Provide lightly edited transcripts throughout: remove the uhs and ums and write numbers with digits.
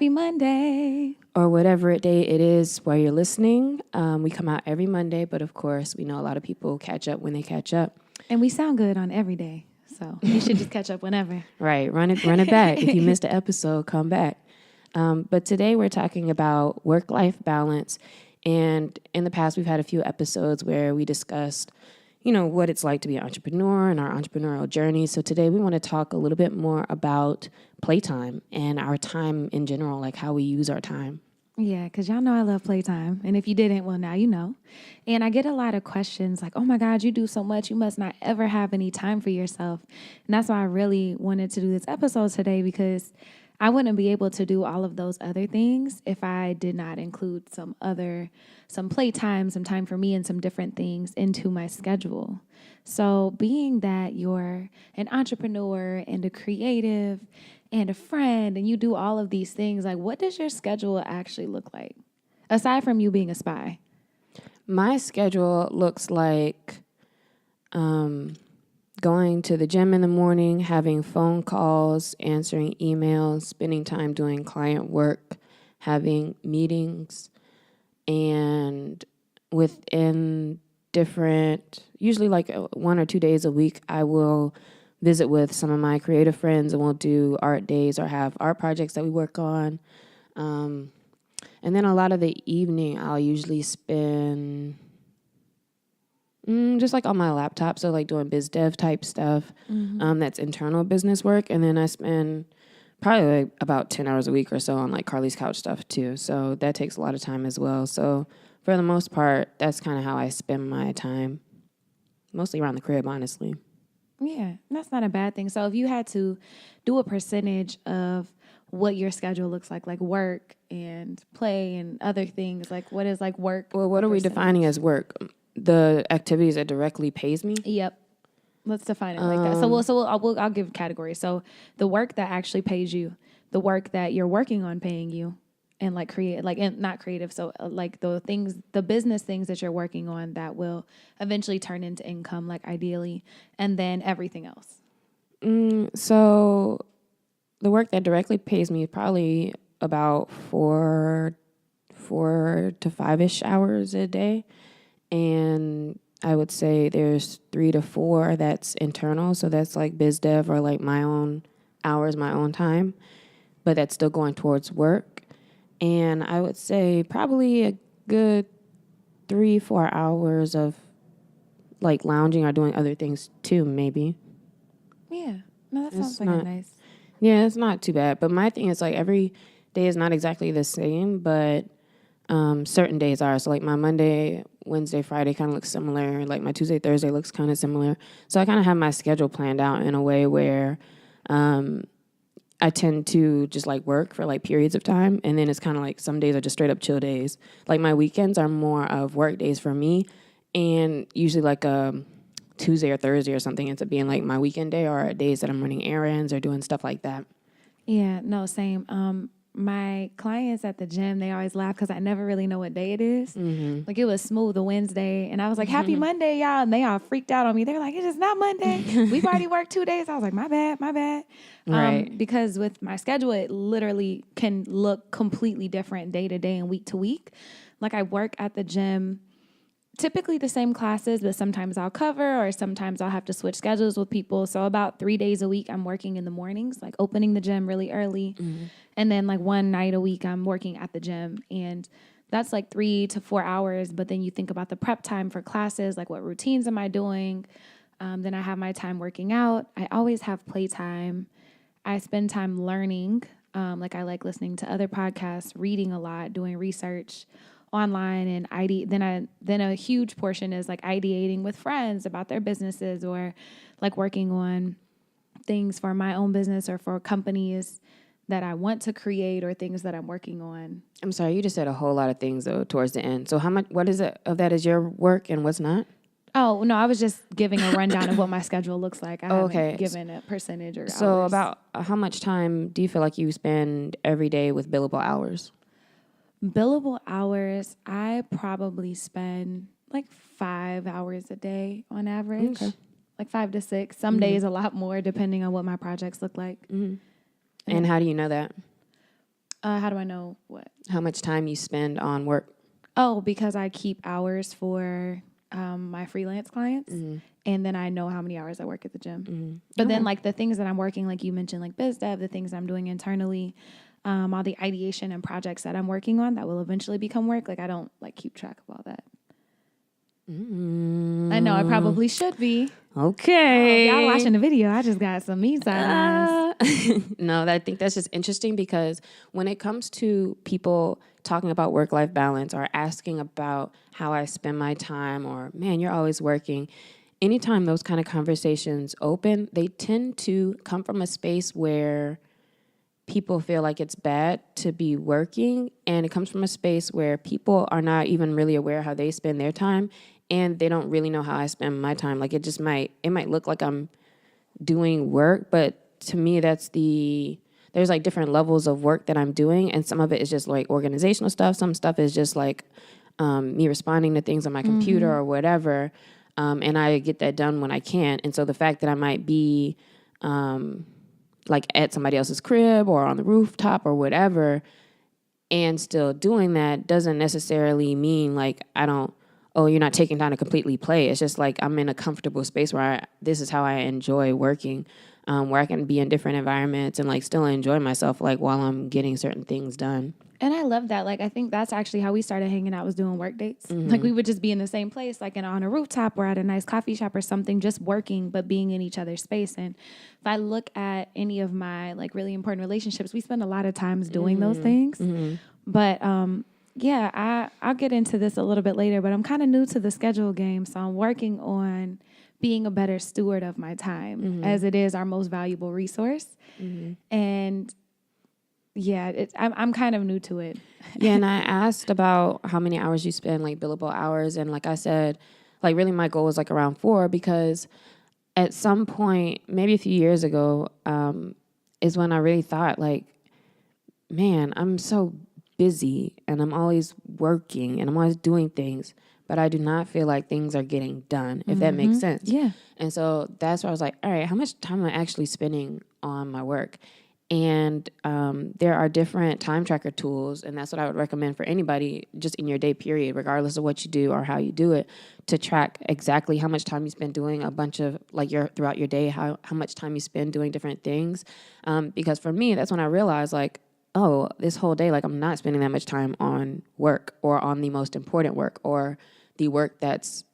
Happy Monday. Or whatever day it is where you're listening. We come out every Monday, but of course, we know a lot of people catch up when they catch up. And we sound good on every day, so you should just catch up whenever. Right, run it back. If you missed an episode, come back. But today we're talking about work-life balance. And in the past, we've had a few episodes where we discussed, what it's like to be an entrepreneur and our entrepreneurial journey. So today we want to talk a little bit more about playtime and our time in general, like how we use our time. Yeah, because y'all know I love playtime. And if you didn't, well, now you know. And I get a lot of questions like, oh my God, you do so much. You must not ever have any time for yourself. And that's why I really wanted to do this episode today, because I wouldn't be able to do all of those other things if I did not include some playtime, some time for me, and some different things into my schedule. So being that you're an entrepreneur and a creative and a friend and you do all of these things, like what does your schedule actually look like? Aside from you being a spy. My schedule looks like going to the gym in the morning, having phone calls, answering emails, spending time doing client work, having meetings, and within usually like 1 or 2 days a week, I will visit with some of my creative friends and we'll do art days or have art projects that we work on. And then a lot of the evening, I'll usually spend just like on my laptop, so like doing biz dev type stuff. That's internal business work. And then I spend probably like about 10 hours a week or so on like Carlie's couch stuff too. So that takes a lot of time as well. So for the most part, that's kind of how I spend my time, mostly around the crib, honestly. Yeah, that's not a bad thing. So if you had to do a percentage of what your schedule looks like work and play and other things, like what is like work? Well, what are we defining as work? The activities that directly pays me? Yep. Let's define it like that. I'll give categories. So the work that actually pays you, the work that you're working on paying you, and like not creative. So like the business things that you're working on that will eventually turn into income, like ideally, and then everything else. So the work that directly pays me is probably about 4 to 5-ish hours a day. And I would say there's 3 to 4 that's internal. So that's like biz dev or like my own hours, my own time. But that's still going towards work. And I would say probably a good 3-4 hours of like lounging or doing other things too, maybe. Yeah. No, that sounds like nice. Yeah, it's not too bad. But my thing is like every day is not exactly the same, but certain days are. So like my Monday, Wednesday, Friday kind of looks similar. Like my Tuesday, Thursday looks kind of similar. So I kind of have my schedule planned out in a way where I tend to just like work for like periods of time. And then it's kind of like some days are just straight up chill days. Like my weekends are more of work days for me. And usually like a Tuesday or Thursday or something ends up being like my weekend day or days that I'm running errands or doing stuff like that. Yeah, no, same. My clients at the gym, they always laugh because I never really know what day it is. Mm-hmm. Like it was Smooth a Wednesday, and I was like, "Happy Monday, y'all!" And they all freaked out on me. They're like, "It is not Monday. We've already worked 2 days." I was like, "My bad." Right. Because with my schedule, it literally can look completely different day to day and week to week. Like I work at the gym. Typically the same classes, but sometimes I'll cover or sometimes I'll have to switch schedules with people. So about 3 days a week, I'm working in the mornings, like opening the gym really early. Mm-hmm. And then like one night a week, I'm working at the gym. And that's like 3 to 4 hours. But then you think about the prep time for classes, like what routines am I doing? Then I have my time working out. I always have playtime. I spend time learning. Like I like listening to other podcasts, reading a lot, doing research online, and then a huge portion is like ideating with friends about their businesses or like working on things for my own business or for companies that I want to create or things that I'm working on. I'm sorry, you just said a whole lot of things though towards the end. So what is it of that is your work and what's not? Oh, no, I was just giving a rundown of what my schedule looks like. I haven't given a percentage or so hours. About how much time do you feel like you spend every day with billable hours? Billable hours, I probably spend like 5 hours a day on average. Okay. Like 5 to 6. Some days a lot more depending on what my projects look like. Mm-hmm. And how do you know that? How do I know what? How much time you spend on work? Oh, because I keep hours for my freelance clients, and then I know how many hours I work at the gym. But then, like the things that I'm working, like you mentioned, like biz dev, the things I'm doing internally, all the ideation and projects that I'm working on that will eventually become work. Like I don't like keep track of all that. I know I probably should be. Okay. Oh, y'all watching the video, I just got some meat side eyes. No, I think that's just interesting because when it comes to people talking about work-life balance or asking about how I spend my time or, man, you're always working, anytime those kind of conversations open, they tend to come from a space where people feel like it's bad to be working, and it comes from a space where people are not even really aware how they spend their time, and they don't really know how I spend my time. Like it might look like I'm doing work, but to me there's like different levels of work that I'm doing, and some of it is just like organizational stuff. Some stuff is just like me responding to things on my computer or whatever, and I get that done when I can. And so the fact that I might be like at somebody else's crib or on the rooftop or whatever and still doing that doesn't necessarily mean like you're not taking time to completely play. It's just like I'm in a comfortable space where this is how I enjoy working, where I can be in different environments and like still enjoy myself like while I'm getting certain things done. And I love that. Like, I think that's actually how we started hanging out, was doing work dates. Like, we would just be in the same place, like on a rooftop or at a nice coffee shop or something, just working, but being in each other's space. And if I look at any of my like really important relationships, we spend a lot of times doing those things. But yeah, I'll get into this a little bit later, but I'm kind of new to the schedule game. So I'm working on being a better steward of my time, as it is our most valuable resource. And yeah, I'm kind of new to it. Yeah, and I asked about how many hours you spend, like billable hours, and like I said, like really my goal was like around 4 because at some point, maybe a few years ago, is when I really thought like, man, I'm so busy and I'm always working and I'm always doing things, but I do not feel like things are getting done, if that makes sense. Yeah. And so that's where I was like, all right, how much time am I actually spending on my work? And there are different time tracker tools, and that's what I would recommend for anybody just in your day period, regardless of what you do or how you do it, to track exactly how much time you spend doing a bunch of, like throughout your day, how much time you spend doing different things. Because for me, that's when I realized like, oh, this whole day, like I'm not spending that much time on work or on the most important work or the work that's,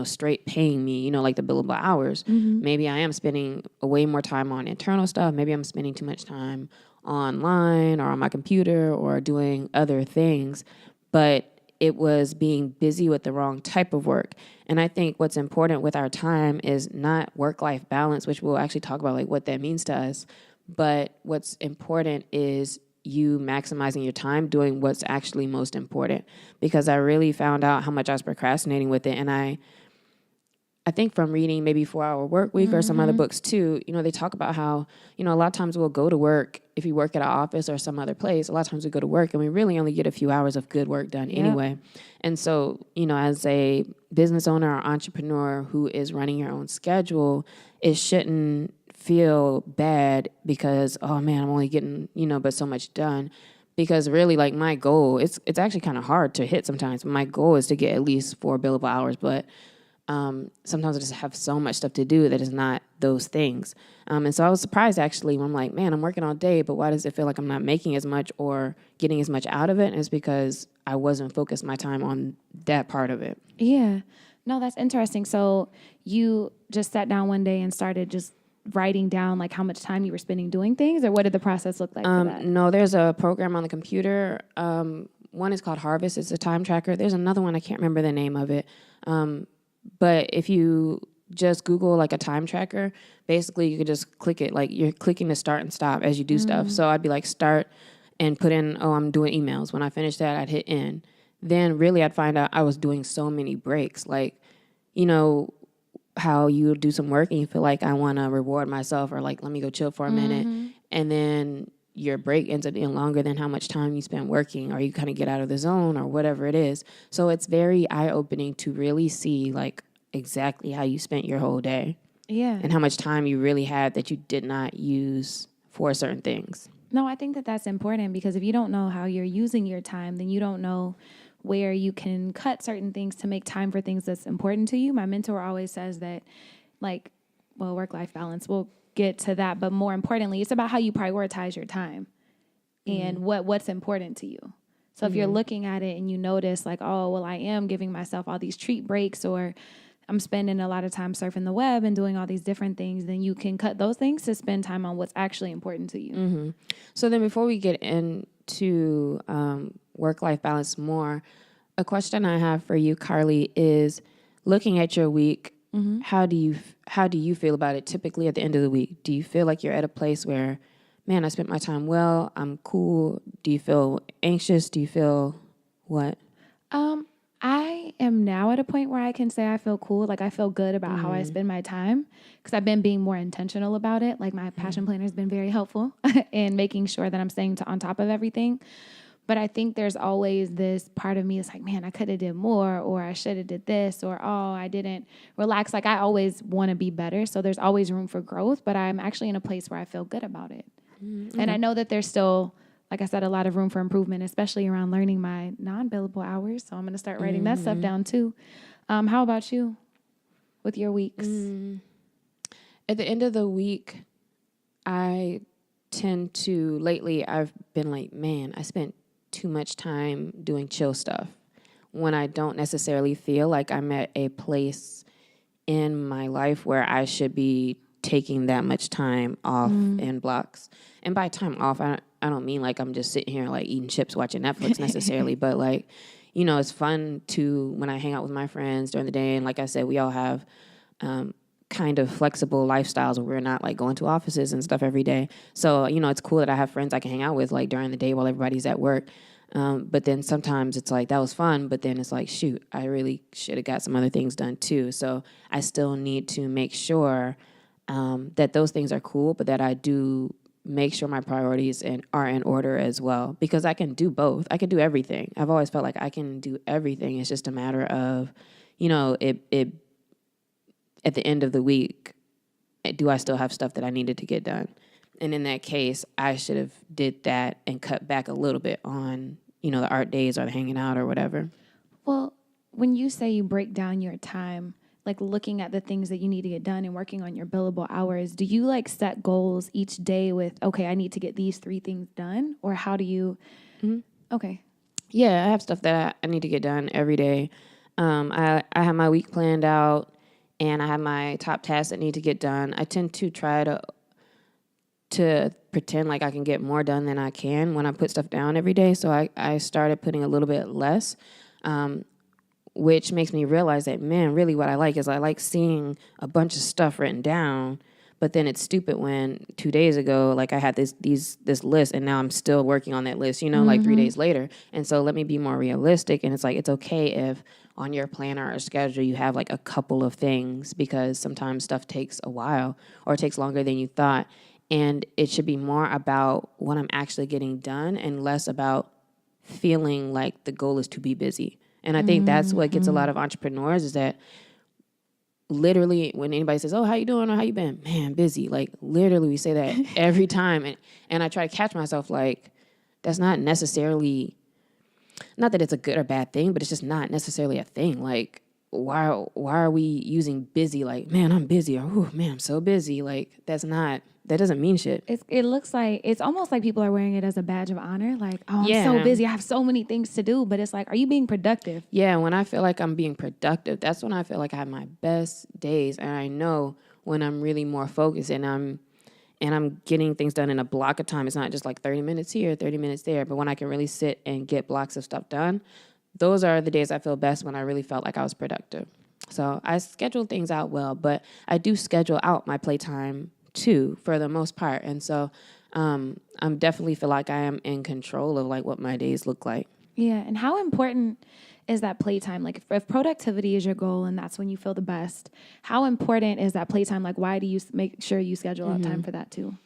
straight paying me, like the billable hours. Maybe I am spending way more time on internal stuff. Maybe I'm spending too much time online or on my computer or doing other things. But it was being busy with the wrong type of work. And I think what's important with our time is not work-life balance, which we'll actually talk about like what that means to us. But what's important is you maximizing your time doing what's actually most important, because I really found out how much I was procrastinating with it. And I think from reading maybe 4 Hour Work Week or some other books too, they talk about how, a lot of times we'll go to work if you work at an office or some other place. A lot of times we go to work and we really only get a few hours of good work done anyway. And so, as a business owner or entrepreneur who is running your own schedule, it shouldn't feel bad because, oh man, I'm only getting, but so much done. Because really, like my goal, it's actually kind of hard to hit sometimes. My goal is to get at least 4 billable hours, but sometimes I just have so much stuff to do that is not those things. And so I was surprised actually when I'm like, man, I'm working all day, but why does it feel like I'm not making as much or getting as much out of it? And it's because I wasn't focused my time on that part of it. Yeah. No, that's interesting. So you just sat down one day and started just writing down like how much time you were spending doing things, or what did the process look like for that? No, there's a program on the computer. One is called Harvest. It's a time tracker. There's another one. I can't remember the name of it. But if you just Google like a time tracker, basically you could just click it. Like you're clicking to start and stop as you do stuff. So I'd be like start and put in, I'm doing emails. When I finish that, I'd hit end. Then really I'd find out I was doing so many breaks. Like, how you do some work and you feel like I want to reward myself or like, let me go chill for a minute. And then your break ends up being longer than how much time you spend working, or you kind of get out of the zone or whatever it is. So it's very eye-opening to really see like exactly how you spent your whole day. Yeah. And how much time you really had that you did not use for certain things. No, I think that that's important because if you don't know how you're using your time, then you don't know where you can cut certain things to make time for things that's important to you. My mentor always says that, like, well, work-life balance, we'll get to that, but more importantly, it's about how you prioritize your time and what's important to you. So if you're looking at it and you notice like, oh, well, I am giving myself all these treat breaks, or I'm spending a lot of time surfing the web and doing all these different things, then you can cut those things to spend time on what's actually important to you. So then before we get into work-life balance more, a question I have for you, Carlie, is looking at your week, how do you feel about it typically at the end of the week? Do you feel like you're at a place where, man, I spent my time well, I'm cool? Do you feel anxious? Do you feel what? I am now at a point where I can say I feel cool. Like I feel good about how I spend my time because I've been being more intentional about it. Like my passion planner has been very helpful in making sure that I'm staying on top of everything. But I think there's always this part of me that's like, man, I could have did more, or I should have did this, or, oh, I didn't relax. Like I always want to be better. So there's always room for growth, but I'm actually in a place where I feel good about it. And I know that there's still, like I said, a lot of room for improvement, especially around learning my non-billable hours. So I'm going to start writing that stuff down too. How about you with your weeks? At the end of the week, I tend to, lately I've been like, man, I spent too much time doing chill stuff when I don't necessarily feel like I'm at a place in my life where I should be taking that much time off in blocks. And by time off, I don't mean like I'm just sitting here like eating chips, watching Netflix necessarily, but like, you know, it's fun to, when I hang out with my friends during the day, and like I said, we all have kind of flexible lifestyles where we're not like going to offices and stuff every day. So, you know, it's cool that I have friends I can hang out with like during the day while everybody's at work. But then sometimes it's like, that was fun, but then it's like, shoot, I really should have got some other things done too. So I still need to make sure that those things are cool, but that I do make sure my priorities are in order as well, because I can do both. I can do everything. I've always felt like I can do everything. It's just a matter of, you know, it at the end of the week, do I still have stuff that I needed to get done? And in that case, I should have did that and cut back a little bit on, you know, the art days or the hanging out or whatever. Well, when you say you break down your time, like looking at the things that you need to get done and working on your billable hours, do you like set goals each day with, okay, I need to get these 3 things done? Or how do you, okay. Yeah, I have stuff that I need to get done every day. I have my week planned out, and I have my top tasks that need to get done. I tend to try to pretend like I can get more done than I can when I put stuff down every day. So I started putting a little bit less, which makes me realize that, man, really what I like is I like seeing a bunch of stuff written down, but then it's stupid when 2 days ago, like I had this list and now I'm still working on that list, you know, like 3 days later. And so let me be more realistic. And it's like, it's okay if on your planner or schedule you have like a couple of things, because sometimes stuff takes a while or it takes longer than you thought. And it should be more about what I'm actually getting done and less about feeling like the goal is to be busy. And I think that's what gets a lot of entrepreneurs, is that literally when anybody says, oh, how you doing or how you been? Man, busy. Like literally we say that every time. And I try to catch myself like, that's not necessarily, not that it's a good or bad thing, but it's just not necessarily a thing. Like, why are we using busy? Like, man, I'm busy. Or, oh, man, I'm so busy. Like, that doesn't mean shit. It looks like, it's almost like people are wearing it as a badge of honor. Like, oh, I'm so busy. I have so many things to do. But it's like, are you being productive? Yeah, when I feel like I'm being productive, that's when I feel like I have my best days. And I know when I'm really more focused and I'm getting things done in a block of time. It's not just like 30 minutes here, 30 minutes there. But when I can really sit and get blocks of stuff done, those are the days I feel best, when I really felt like I was productive. So I schedule things out well, but I do schedule out my playtime too, for the most part. And so I'm definitely feel like I am in control of like what my days look like. Yeah. And how important is that playtime? Like if productivity is your goal and that's when you feel the best, how important is that playtime? Like why do you make sure you schedule out time for that too?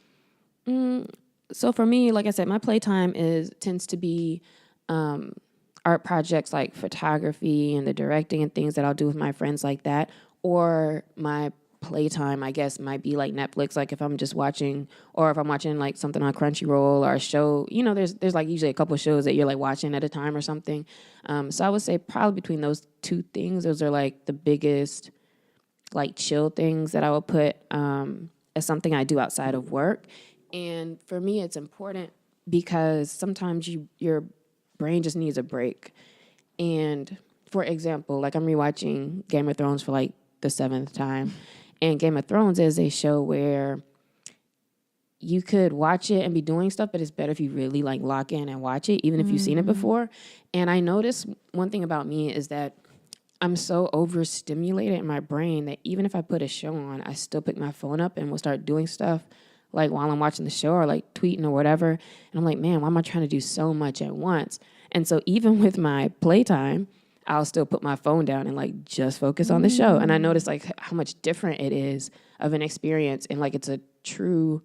So for me, like I said, my playtime tends to be art projects like photography and the directing and things that I'll do with my friends like that, or my playtime, I guess, might be like Netflix. Like if I'm just watching, or if I'm watching like something on Crunchyroll or a show, you know, there's like usually a couple of shows that you're like watching at a time or something. So I would say probably between those two things, those are like the biggest like chill things that I would put as something I do outside of work. And for me, it's important because sometimes your brain just needs a break. And for example, like I'm rewatching Game of Thrones for like the 7th time. And Game of Thrones is a show where you could watch it and be doing stuff, but it's better if you really like lock in and watch it, even if you've seen it before. And I noticed one thing about me is that I'm so overstimulated in my brain that even if I put a show on, I still pick my phone up and will start doing stuff like while I'm watching the show or like tweeting or whatever. And I'm like, man, why am I trying to do so much at once? And so even with my playtime, I'll still put my phone down and like just focus on the show. And I notice like how much different it is of an experience. And like it's a true,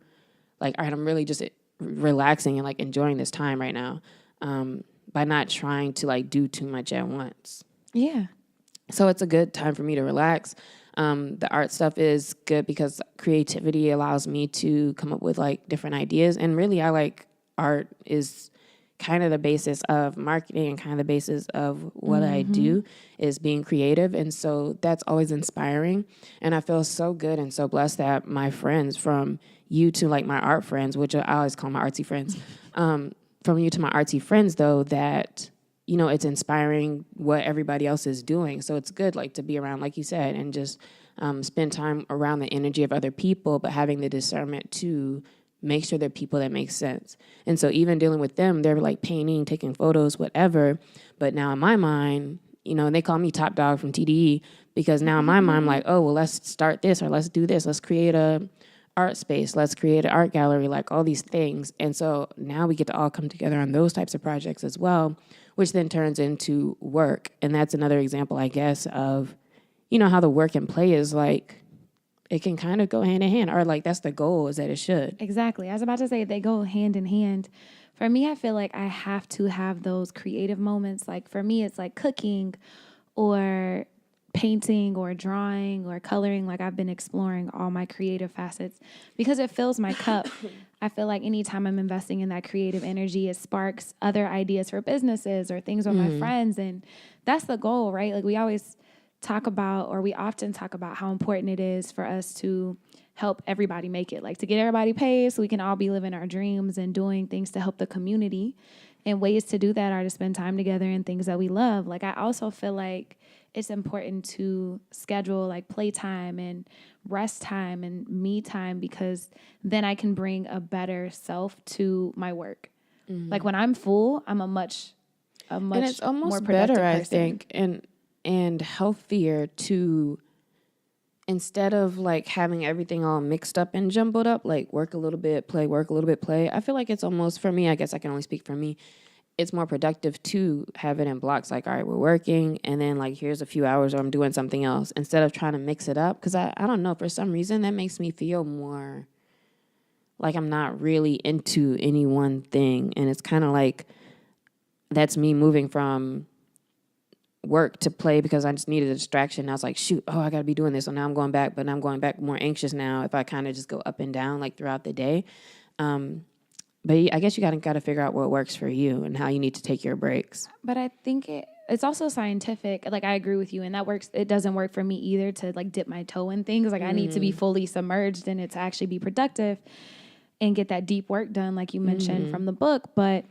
like, all right, I'm really just relaxing and like enjoying this time right now by not trying to like do too much at once. Yeah. So it's a good time for me to relax. The art stuff is good because creativity allows me to come up with like different ideas. And really, I like art is kind of the basis of marketing and kind of the basis of what I do is being creative. And so that's always inspiring. And I feel so good and so blessed that my friends, from you to like my art friends, which I always call my artsy friends, from you to my artsy friends, though, that, you know, it's inspiring what everybody else is doing. So it's good, like, to be around, like you said, and just spend time around the energy of other people, but having the discernment to make sure they're people that make sense. And so even dealing with them, they're like painting, taking photos, whatever. But now in my mind, you know, and they call me Top Dog from TDE because now in my mind, I'm like, oh, well, let's start this or let's do this. Let's create a art space. Let's create an art gallery, like all these things. And so now we get to all come together on those types of projects as well, which then turns into work. And that's another example, I guess, of, you know, how the work and play is like, it can kind of go hand in hand, or like that's the goal, is that it should. Exactly. I was about to say they go hand in hand. For me, I feel like I have to have those creative moments. Like for me, it's like cooking or painting or drawing or coloring. Like I've been exploring all my creative facets because it fills my cup. I feel like anytime I'm investing in that creative energy, it sparks other ideas for businesses or things with my friends. And that's the goal, right? Like we often talk about how important it is for us to help everybody make it, like to get everybody paid so we can all be living our dreams and doing things to help the community. And ways to do that are to spend time together and things that we love. Like I also feel like it's important to schedule like playtime and rest time and me time because then I can bring a better self to my work. Like when I'm full, I'm a much and it's almost more productive better, person. I think, and healthier to, instead of like having everything all mixed up and jumbled up, like work a little bit, play, work a little bit, play. I feel like it's almost, for me, I guess I can only speak for me, it's more productive to have it in blocks. Like, all right, we're working, and then like here's a few hours where I'm doing something else, instead of trying to mix it up. Because I don't know, for some reason that makes me feel more like I'm not really into any one thing. And it's kind of like that's me moving from work to play because I just needed a distraction. I was like, shoot, I got to be doing this. So now I'm going back, but I'm going back more anxious now if I kind of just go up and down like throughout the day. But I guess you got to figure out what works for you and how you need to take your breaks. But I think it's also scientific. Like I agree with you, and that works. It doesn't work for me either to like dip my toe in things. Like I need to be fully submerged in it to actually be productive and get that deep work done, like you mentioned from the book. But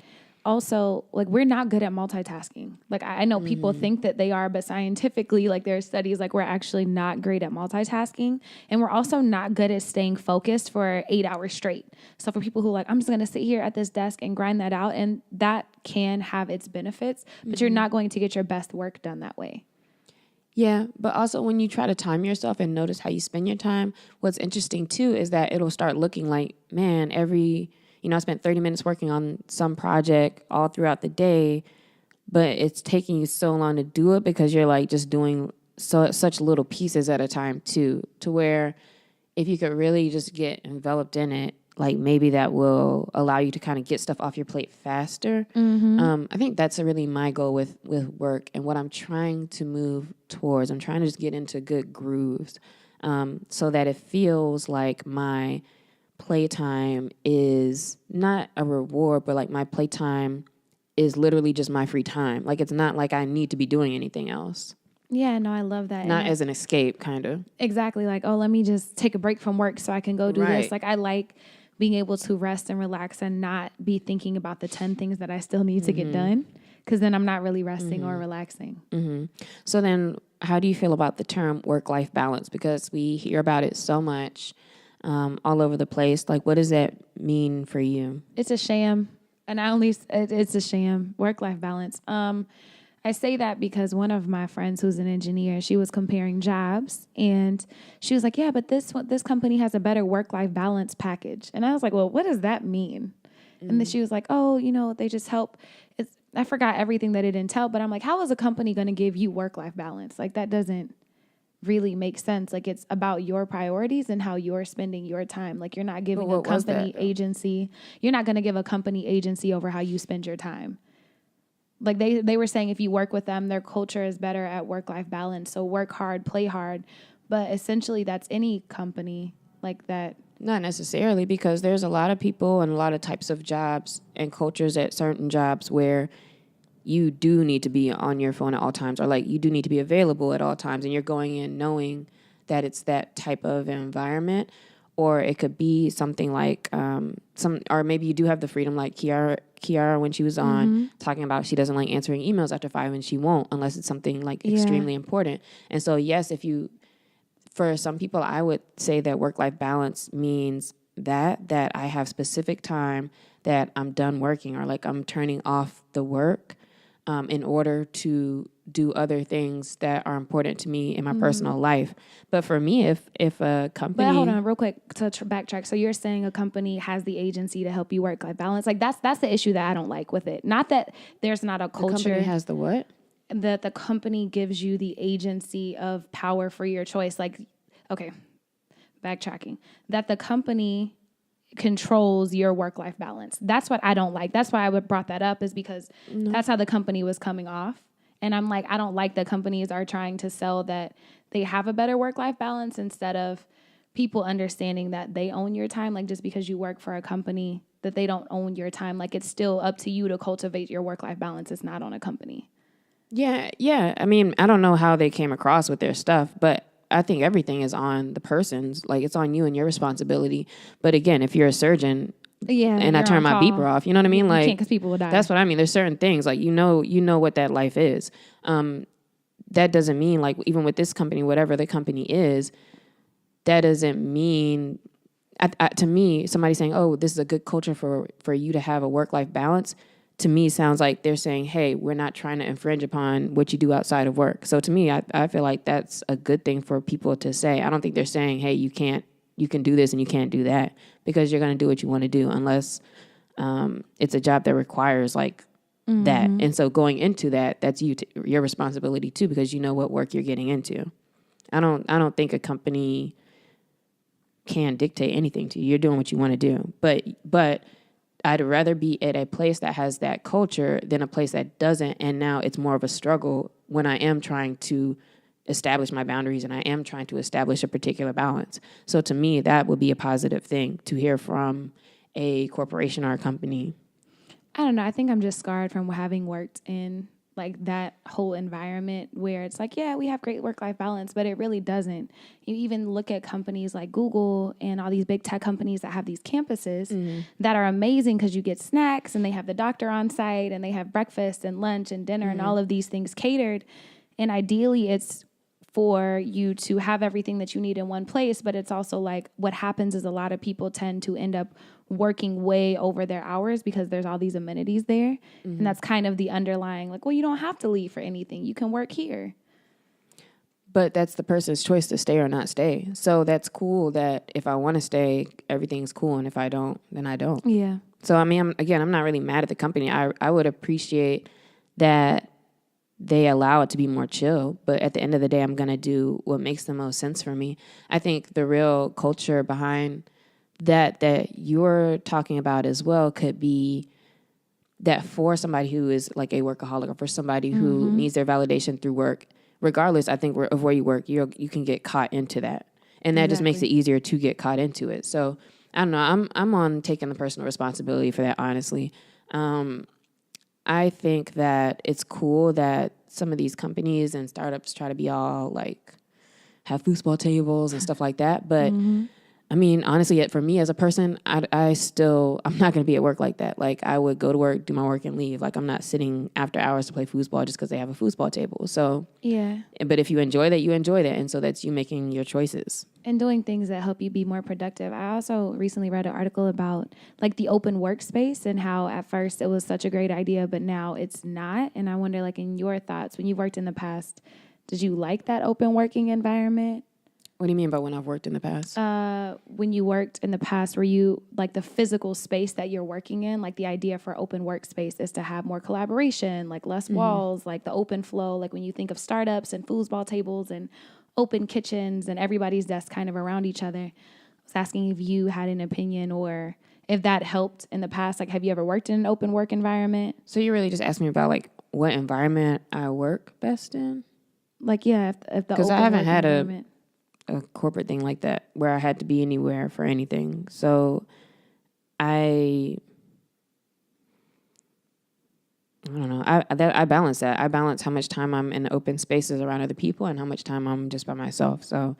also, like we're not good at multitasking. Like I know people think that they are, but scientifically, like there are studies like we're actually not great at multitasking, and we're also not good at staying focused for 8 hours straight. So for people who like, I'm just going to sit here at this desk and grind that out, and that can have its benefits, but you're not going to get your best work done that way. Yeah, but also when you try to time yourself and notice how you spend your time, what's interesting too is that it'll start looking like, man, I spent 30 minutes working on some project all throughout the day, but it's taking you so long to do it because you're like just doing such little pieces at a time too, to where if you could really just get enveloped in it, like maybe that will allow you to kind of get stuff off your plate faster. I think that's really my goal with work and what I'm trying to move towards. I'm trying to just get into good grooves so that it feels like my playtime is not a reward, but like my playtime is literally just my free time. Like it's not like I need to be doing anything else. Yeah, no, I love that. Not as an escape, kind of. Exactly. Like, oh, let me just take a break from work so I can go do this. Like, I like being able to rest and relax and not be thinking about the 10 things that I still need to get done. Because then I'm not really resting or relaxing. So then how do you feel about the term work-life balance? Because we hear about it so much all over the place. Like, what does that mean for you? It's a sham. And it's a sham. Work-life balance. I say that because one of my friends who's an engineer, she was comparing jobs and she was like, yeah, but this company has a better work-life balance package. And I was like, well, what does that mean? And then she was like, oh, they just help. I forgot everything that it entailed, but I'm like, how is a company going to give you work-life balance? Like that doesn't really make sense. Like it's about your priorities and how you're spending your time. Like you're not giving a company agency. You're not going to give a company agency over how you spend your time. Like they were saying if you work with them, their culture is better at work-life balance. So work hard, play hard. But essentially that's any company like that. Not necessarily, because there's a lot of people and a lot of types of jobs and cultures at certain jobs where you do need to be on your phone at all times, or like you do need to be available at all times, and you're going in knowing that it's that type of environment. Or it could be something like or maybe you do have the freedom, like Kiara when she was on talking about she doesn't like answering emails after 5, and she won't unless it's something like extremely important. And so yes, for some people, I would say that work-life balance means that I have specific time that I'm done working, or like I'm turning off the work in order to do other things that are important to me in my personal life. But for me, if a company... But hold on real quick to backtrack. So you're saying a company has the agency to help you work-life balance. Like that's the issue that I don't like with it. Not that there's not a culture... The company has the what? That the company gives you the agency of power for your choice. Like, okay, backtracking. That the company controls your work-life balance. That's what I don't like. That's why I brought that up, is because that's how the company was coming off. And I'm like, I don't like that companies are trying to sell that they have a better work-life balance instead of people understanding that they own your time. Like just because you work for a company, that they don't own your time. Like it's still up to you to cultivate your work-life balance. It's not on a company. Yeah. I mean, I don't know how they came across with their stuff, but I think everything is on the person's. Like it's on you and your responsibility. But again, if you're a surgeon... and I turn my beeper off. You know what I mean? You like, can't, because people will die. That's what I mean. There's certain things like you know what that life is. That doesn't mean like even with this company, whatever the company is, that doesn't mean to me somebody saying, "Oh, this is a good culture for you to have a work-life balance." To me, sounds like they're saying, "Hey, we're not trying to infringe upon what you do outside of work." So to me, I feel like that's a good thing for people to say. I don't think they're saying, "Hey, you can do this and you can't do that," because you're going to do what you want to do unless it's a job that requires like that. And so going into that's your responsibility too, because you know what work you're getting into. I don't think a company can dictate anything to you. You're doing what you want to do. But I'd rather be at a place that has that culture than a place that doesn't. And now it's more of a struggle when I am trying to establish my boundaries and I am trying to establish a particular balance. So to me, that would be a positive thing to hear from a corporation or a company. I don't know. I think I'm just scarred from having worked in like that whole environment where it's like, yeah, we have great work-life balance, but it really doesn't. You even look at companies like Google and all these big tech companies that have these campuses that are amazing because you get snacks and they have the doctor on site and they have breakfast and lunch and dinner and all of these things catered. And ideally it's for you to have everything that you need in one place, but it's also like what happens is a lot of people tend to end up working way over their hours because there's all these amenities there. And that's kind of the underlying, like, well, you don't have to leave for anything. You can work here. But that's the person's choice to stay or not stay. So that's cool that if I want to stay, everything's cool. And if I don't, then I don't. Yeah. So, I mean, I'm not really mad at the company. I would appreciate that they allow it to be more chill. But at the end of the day, I'm going to do what makes the most sense for me. I think the real culture behind that you're talking about as well could be that for somebody who is like a workaholic or for somebody who needs their validation through work, regardless, I think of where you work, you can get caught into that. And that just makes it easier to get caught into it. So I don't know. I'm on taking the personal responsibility for that, honestly. I think that it's cool that some of these companies and startups try to be all like have foosball tables and stuff like that. But I mean, honestly, for me as a person, I'm not going to be at work like that. Like, I would go to work, do my work, and leave. Like, I'm not sitting after hours to play foosball just because they have a foosball table. So, yeah. But if you enjoy that, you enjoy that. And so that's you making your choices. And doing things that help you be more productive. I also recently read an article about like the open workspace and how at first it was such a great idea, but now it's not. And I wonder, like, in your thoughts, when you've worked in the past, did you like that open working environment? What do you mean by when I've worked in the past? When you worked in the past, were you like the physical space that you're working in? Like the idea for open workspace is to have more collaboration, like less walls, like the open flow. Like when you think of startups and foosball tables and open kitchens and everybody's desk kind of around each other. I was asking if you had an opinion or if that helped in the past. Like, have you ever worked in an open work environment? So you really just asked me about like what environment I work best in? Like, yeah, if the because open I haven't work had environment. a corporate thing like that where I had to be anywhere for anything. So I don't know. I balance that. I balance how much time I'm in open spaces around other people and how much time I'm just by myself. So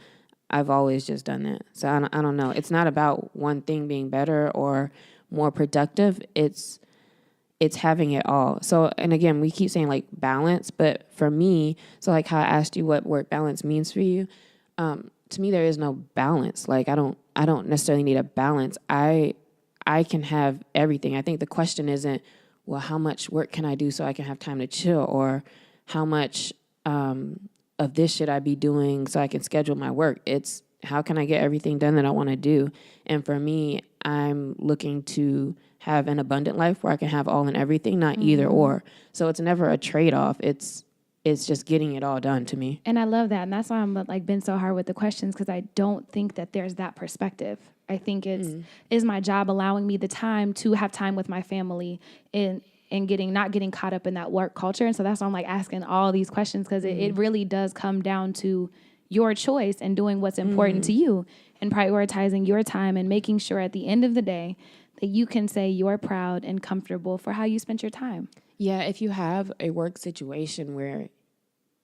I've always just done that. So I don't know. It's not about one thing being better or more productive. It's having it all. So, and again, we keep saying like balance, but for me, so like how I asked you what work balance means for you, to me, there is no balance. Like I don't necessarily need a balance. I can have everything. I think the question isn't, well, how much work can I do so I can have time to chill, or how much of this should I be doing so I can schedule my work? It's how can I get everything done that I want to do? And for me, I'm looking to have an abundant life where I can have all and everything, not either or. So it's never a trade-off. It's just getting it all done to me. And I love that. And that's why I'm like been so hard with the questions, because I don't think that there's that perspective. I think is my job allowing me the time to have time with my family and not getting caught up in that work culture. And so that's why I'm like asking all these questions, because it really does come down to your choice and doing what's important to you and prioritizing your time and making sure at the end of the day that you can say you're proud and comfortable for how you spent your time. Yeah, if you have a work situation where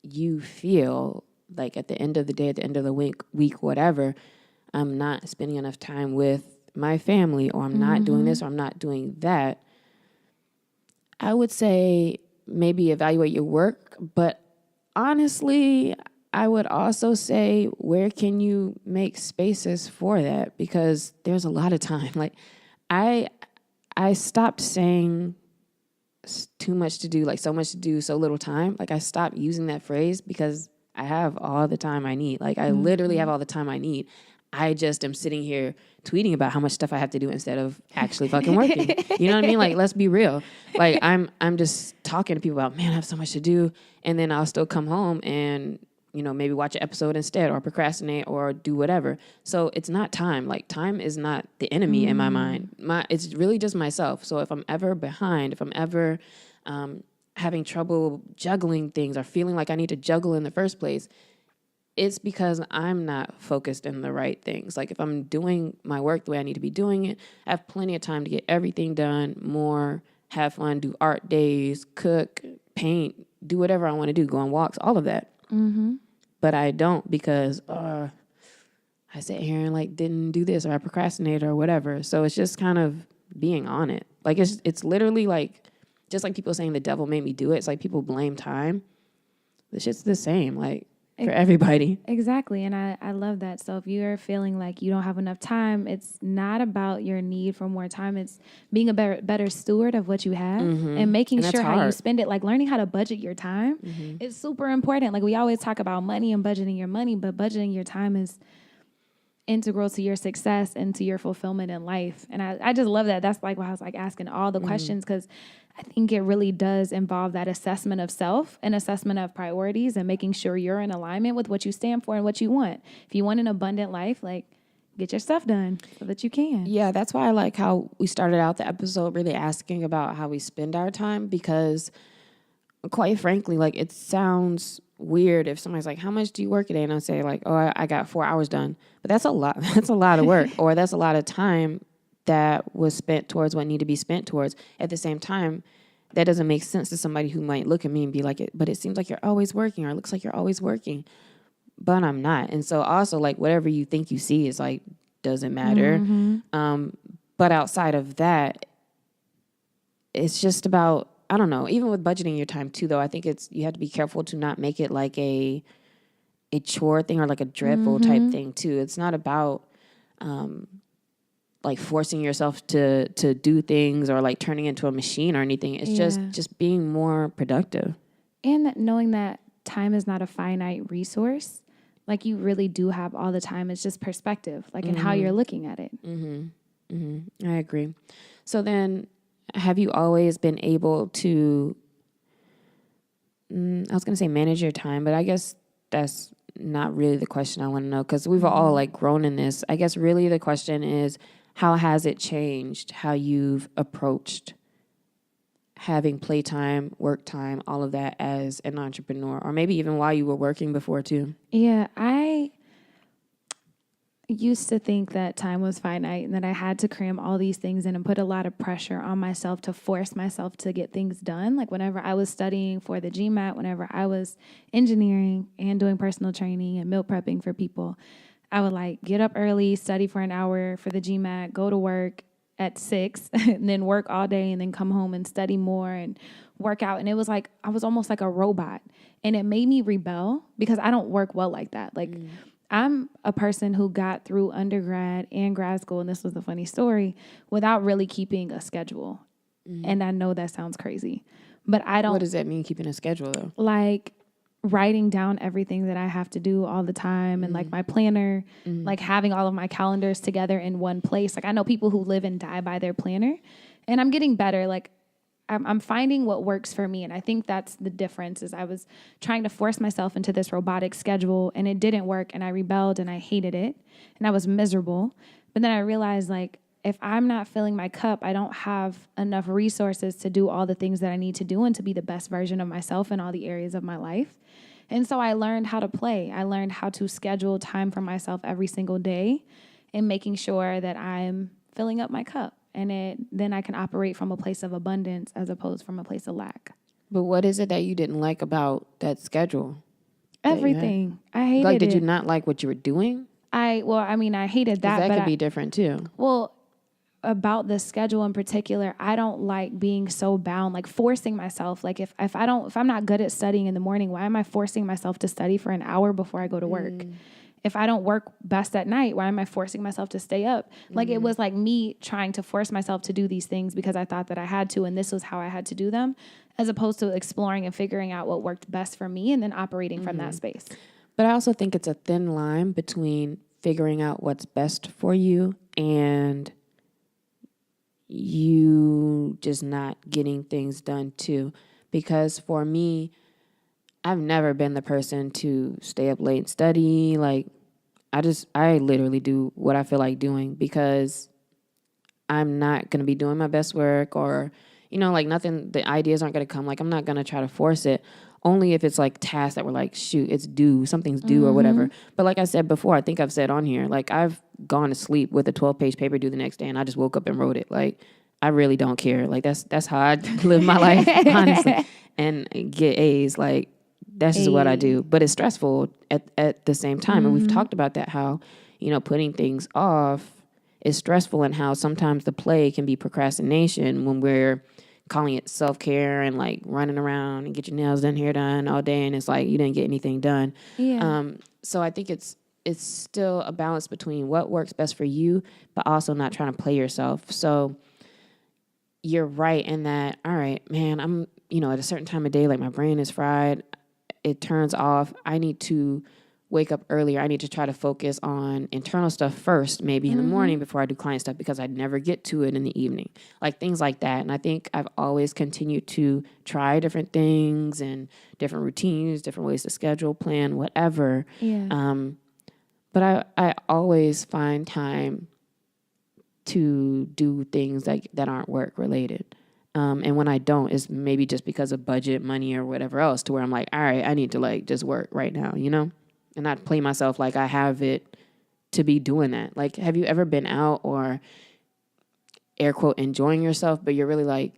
you feel like at the end of the day, at the end of the week, whatever, I'm not spending enough time with my family, or I'm not doing this, or I'm not doing that, I would say maybe evaluate your work. But honestly, I would also say, where can you make spaces for that? Because there's a lot of time. Like I stopped saying too much to do, like so much to do, so little time. Like I stopped using that phrase because I have all the time I need. Like I literally have all the time I need. I just am sitting here tweeting about how much stuff I have to do instead of actually fucking working. You know what I mean? Like, let's be real. Like I'm just talking to people about, man, I have so much to do. And then I'll still come home and, you know, maybe watch an episode instead, or procrastinate, or do whatever. So it's not time. Like time is not the enemy in my mind. It's really just myself. So if I'm ever behind, if I'm ever having trouble juggling things or feeling like I need to juggle in the first place, it's because I'm not focused in the right things. Like if I'm doing my work the way I need to be doing it, I have plenty of time to get everything done, more, have fun, do art days, cook, paint, do whatever I want to do, go on walks, all of that. But I don't, because I sit here and like didn't do this, or I procrastinated or whatever. So it's just kind of being on it. Like it's literally like, just like people saying the devil made me do it. It's like people blame time. The shit's the same. Like, for everybody. Exactly. And I love that. So if you're feeling like you don't have enough time, it's not about your need for more time. It's being a better steward of what you have and making sure how you spend it. Like learning how to budget your time is super important. Like we always talk about money and budgeting your money, but budgeting your time is integral to your success and to your fulfillment in life. And I just love that. That's like why I was like asking all the questions, because I think it really does involve that assessment of self and assessment of priorities and making sure you're in alignment with what you stand for and what you want. If you want an abundant life, like get your stuff done so that you can. Yeah, that's why I like how we started out the episode really asking about how we spend our time, because quite frankly, like, it sounds weird if somebody's like, how much do you work a day? And I say like, oh, I got 4 hours done. But that's a lot. That's a lot of work, or that's a lot of time that was spent towards what needed to be spent towards. At the same time, that doesn't make sense to somebody who might look at me and be like, but it seems like you're always working, or it looks like you're always working. But I'm not. And so also, like, whatever you think you see is like, doesn't matter. But outside of that, it's just about, I don't know, even with budgeting your time too, though, I think you have to be careful to not make it like a chore thing or like a dreadful type thing too. It's not about like forcing yourself to do things or like turning into a machine or anything. It's just being more productive. And that knowing that time is not a finite resource. Like, you really do have all the time. It's just perspective, like in how you're looking at it. I agree. So then, have you always been able to, I was going to say manage your time, but I guess that's not really the question I want to know, because we've all like grown in this. I guess really the question is, how has it changed how you've approached having playtime, work time, all of that as an entrepreneur, or maybe even while you were working before too? Yeah, I used to think that time was finite and that I had to cram all these things in and put a lot of pressure on myself to force myself to get things done. Like, whenever I was studying for the GMAT, whenever I was engineering and doing personal training and meal prepping for people, I would like get up early, study for an hour for the GMAT, go to work at 6 and then work all day and then come home and study more and work out. And it was like, I was almost like a robot, and it made me rebel because I don't work well like that. Like, I'm a person who got through undergrad and grad school, and this was a funny story, without really keeping a schedule. And I know that sounds crazy, but I don't. What does that mean, keeping a schedule, though? Like, writing down everything that I have to do all the time, and like my planner, like having all of my calendars together in one place. Like, I know people who live and die by their planner, and I'm getting better. Like, I'm finding what works for me. And I think that's the difference, is I was trying to force myself into this robotic schedule, and it didn't work, and I rebelled and I hated it and I was miserable. But then I realized, like, if I'm not filling my cup, I don't have enough resources to do all the things that I need to do and to be the best version of myself in all the areas of my life. And so I learned how to play. I learned how to schedule time for myself every single day and making sure that I'm filling up my cup. And then I can operate from a place of abundance as opposed from a place of lack. But what is it that you didn't like about that schedule? Everything. I hated it. Like, did you not like what you were doing? I hated that. That but could be different too. Well, about the schedule in particular, I don't like being so bound, like forcing myself. Like, if I'm not good at studying in the morning, why am I forcing myself to study for an hour before I go to work? If I don't work best at night, why am I forcing myself to stay up? Like, it was like me trying to force myself to do these things because I thought that I had to, and this was how I had to do them, as opposed to exploring and figuring out what worked best for me and then operating from that space. But I also think it's a thin line between figuring out what's best for you and you just not getting things done too. Because for me, I've never been the person to stay up late and study. Like, I literally do what I feel like doing because I'm not going to be doing my best work, or, like, nothing, the ideas aren't going to come. Like, I'm not going to try to force it, only if it's like tasks that were like, shoot, it's due, something's due or whatever. But like I said before, I think I've said on here, like, I've gone to sleep with a 12-page paper due the next day and I just woke up and wrote it. Like, I really don't care. Like, that's how I live my life, honestly, and get A's. Like, that's just what I do. But it's stressful at the same time. And we've talked about that, how, putting things off is stressful, and how sometimes the play can be procrastination when we're calling it self-care and like running around and get your nails done, hair done all day. And it's like, you didn't get anything done. Yeah. So I think it's still a balance between what works best for you, but also not trying to play yourself. So you're right in that, all right, man, I'm, at a certain time of day, like, my brain is fried. It turns off. I need to wake up earlier. I need to try to focus on internal stuff first, maybe in the morning before I do client stuff, because I never get to it in the evening. Like, things like that. And I think I've always continued to try different things and different routines, different ways to schedule, plan, whatever. Yeah. But I always find time to do things that aren't work related. And when I don't, it's maybe just because of budget, money, or whatever else, to where I'm like, all right, I need to like just work right now, you know, and not play myself like I have it to be doing that. Like, have you ever been out or air quote enjoying yourself, but you're really like,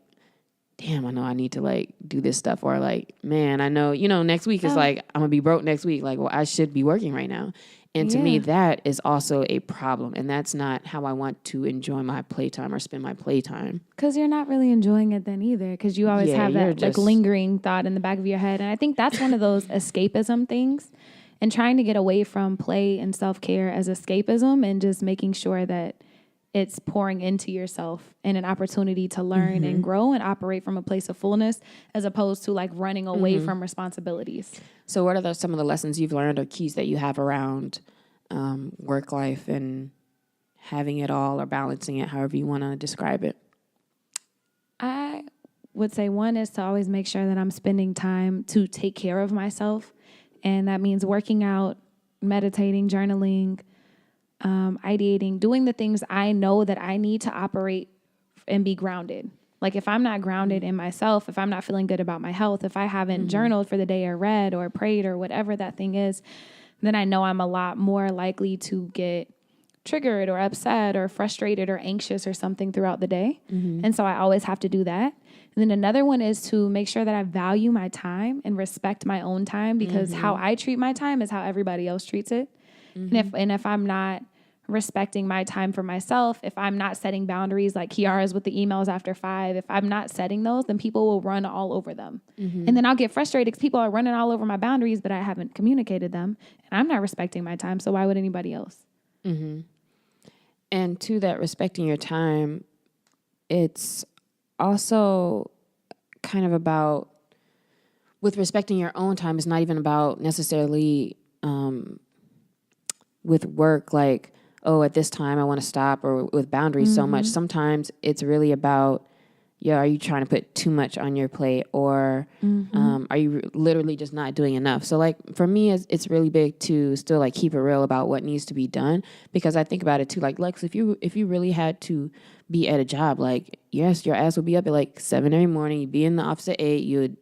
damn, I know I need to like do this stuff, or like, man, I know, you know, next week is like, I'm gonna be broke next week. Like, well, I should be working right now. And to me, that is also a problem. And that's not how I want to enjoy my playtime or spend my playtime. Because you're not really enjoying it then either. Because you always have that like lingering thought in the back of your head. And I think that's one of those escapism things. And trying to get away from play and self-care as escapism, and just making sure that it's pouring into yourself and an opportunity to learn and grow and operate from a place of fullness, as opposed to like running away from responsibilities. So what are some of the lessons you've learned or keys that you have around work life and having it all, or balancing it, however you want to describe it? I would say one is to always make sure that I'm spending time to take care of myself. And that means working out, meditating, journaling, ideating, doing the things I know that I need to operate and be grounded. Like if I'm not grounded in myself, if I'm not feeling good about my health, if I haven't journaled for the day or read or prayed or whatever that thing is, then I know I'm a lot more likely to get triggered or upset or frustrated or anxious or something throughout the day. And so I always have to do that. And then another one is to make sure that I value my time and respect my own time, because how I treat my time is how everybody else treats it. And if I'm not respecting my time for myself, if I'm not setting boundaries like Kiara's with the emails after 5, if I'm not setting those, then people will run all over them. And then I'll get frustrated because people are running all over my boundaries, but I haven't communicated them, and I'm not respecting my time. So why would anybody else? And to that, respecting your time, it's also kind of about, with respecting your own time, it's not even about necessarily with work, like, oh, at this time I want to stop, or with boundaries so much. Sometimes it's really about, are you trying to put too much on your plate, or are you literally just not doing enough? So like for me, it's really big to still like keep it real about what needs to be done, because I think about it too. Like Lex, if you really had to be at a job, like yes, your ass would be up at like 7 every morning. You'd be in the office at 8. You'd,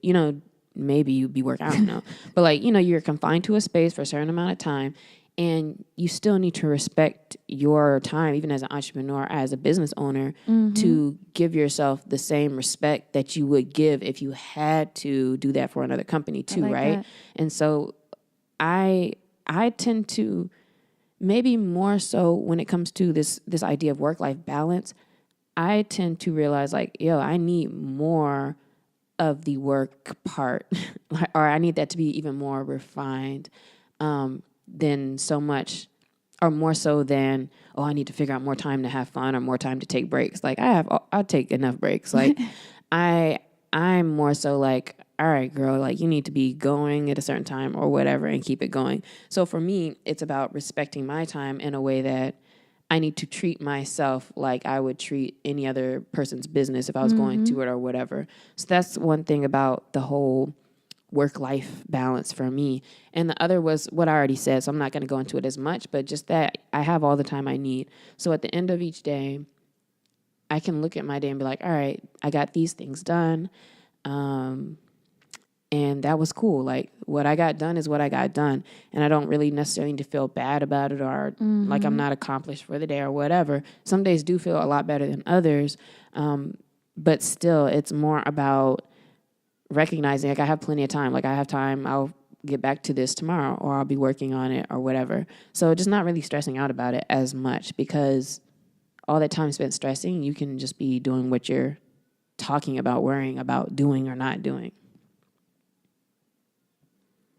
maybe you'd be working, I don't know. But like, you're confined to a space for a certain amount of time. And you still need to respect your time, even as an entrepreneur, as a business owner, to give yourself the same respect that you would give if you had to do that for another company too, right? That. And so I tend to, maybe more so when it comes to this idea of work-life balance, I tend to realize like, I need more of the work part, or I need that to be even more refined. Than so much, or more so than, I need to figure out more time to have fun or more time to take breaks. Like I'll take enough breaks. Like I'm more so like, all right, girl, like you need to be going at a certain time or whatever and keep it going. So for me, it's about respecting my time in a way that I need to treat myself like I would treat any other person's business if I was going to it or whatever. So that's one thing about the whole work-life balance for me. And the other was what I already said, so I'm not going to go into it as much, but just that I have all the time I need. So at the end of each day, I can look at my day and be like, all right, I got these things done. And that was cool. Like what I got done is what I got done. And I don't really necessarily need to feel bad about it, or like I'm not accomplished for the day or whatever. Some days do feel a lot better than others. But still, it's more about recognizing like I have plenty of time. Like I have time, I'll get back to this tomorrow, or I'll be working on it or whatever. So just not really stressing out about it as much, because all that time spent stressing, you can just be doing what you're talking about, worrying about doing or not doing.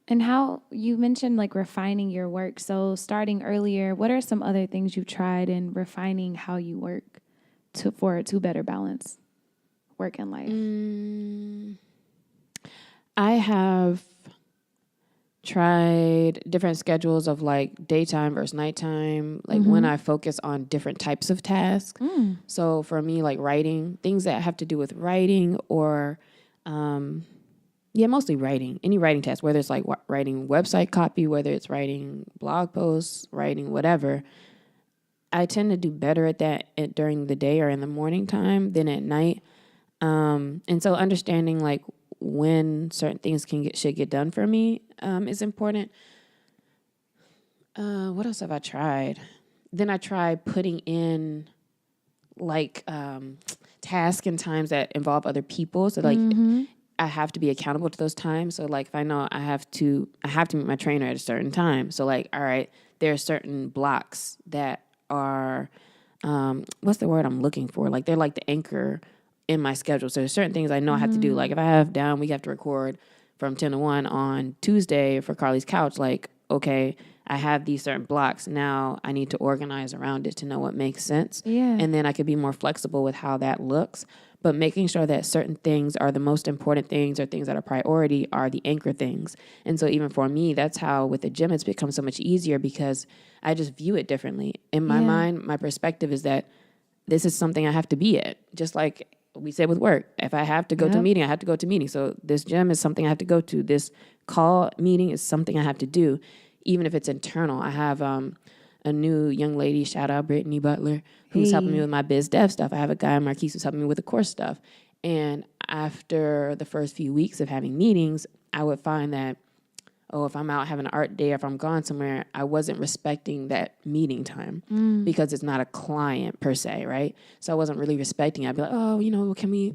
And how you mentioned like refining your work. So starting earlier, what are some other things you've tried in refining how you work to better balance work and life? I have tried different schedules of like daytime versus nighttime, like when I focus on different types of tasks. So for me, like writing, things that have to do with writing, or mostly writing, any writing task, whether it's like writing website copy, whether it's writing blog posts, writing whatever. I tend to do better at that during the day or in the morning time than at night. And so understanding like when certain things should get done for me is important. What else have I tried? Then I tried putting in like tasks and times that involve other people. So like I have to be accountable to those times. So like if I know I have to meet my trainer at a certain time. So like, all right, there are certain blocks that are what's the word I'm looking for? Like they're like the anchor in my schedule. So there's certain things I know I have to do. Like if I have down, we have to record from 10 to 1 on Tuesday for Carlie's Couch. Like, okay, I have these certain blocks. Now I need to organize around it to know what makes sense. Yeah. And then I could be more flexible with how that looks. But making sure that certain things are the most important things or things that are priority are the anchor things. And so even for me, that's how with the gym it's become so much easier because I just view it differently. In my mind, my perspective is that this is something I have to be at. Just like we said with work, if I have to go to a meeting, I have to go to a meeting. So this gym is something I have to go to. This call meeting is something I have to do, even if it's internal. I have a new young lady, shout out Brittany Butler, who's helping me with my biz dev stuff. I have a guy, Marquise, who's helping me with the course stuff. And after the first few weeks of having meetings, I would find that, if I'm out having an art day, or if I'm gone somewhere, I wasn't respecting that meeting time because it's not a client per se, right? So I wasn't really respecting it. I'd be like,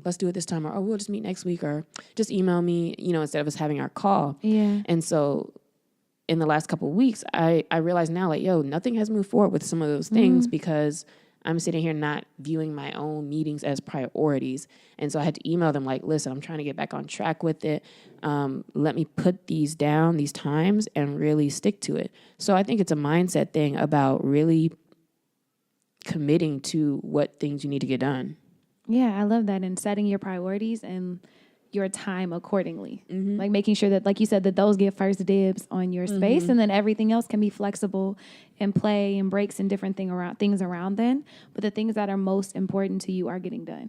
let's do it this time, or we'll just meet next week, or just email me, instead of us having our call. Yeah. And so in the last couple of weeks, I realized now, like, nothing has moved forward with some of those things because I'm sitting here not viewing my own meetings as priorities. And so I had to email them like, listen, I'm trying to get back on track with it. Let me put these down, these times, and really stick to it. So I think it's a mindset thing about really committing to what things you need to get done. Yeah, I love that. And setting your priorities and your time accordingly. Like making sure that, like you said, that those get first dibs on your space, and then everything else can be flexible and play and breaks and different things around then. But the things that are most important to you are getting done.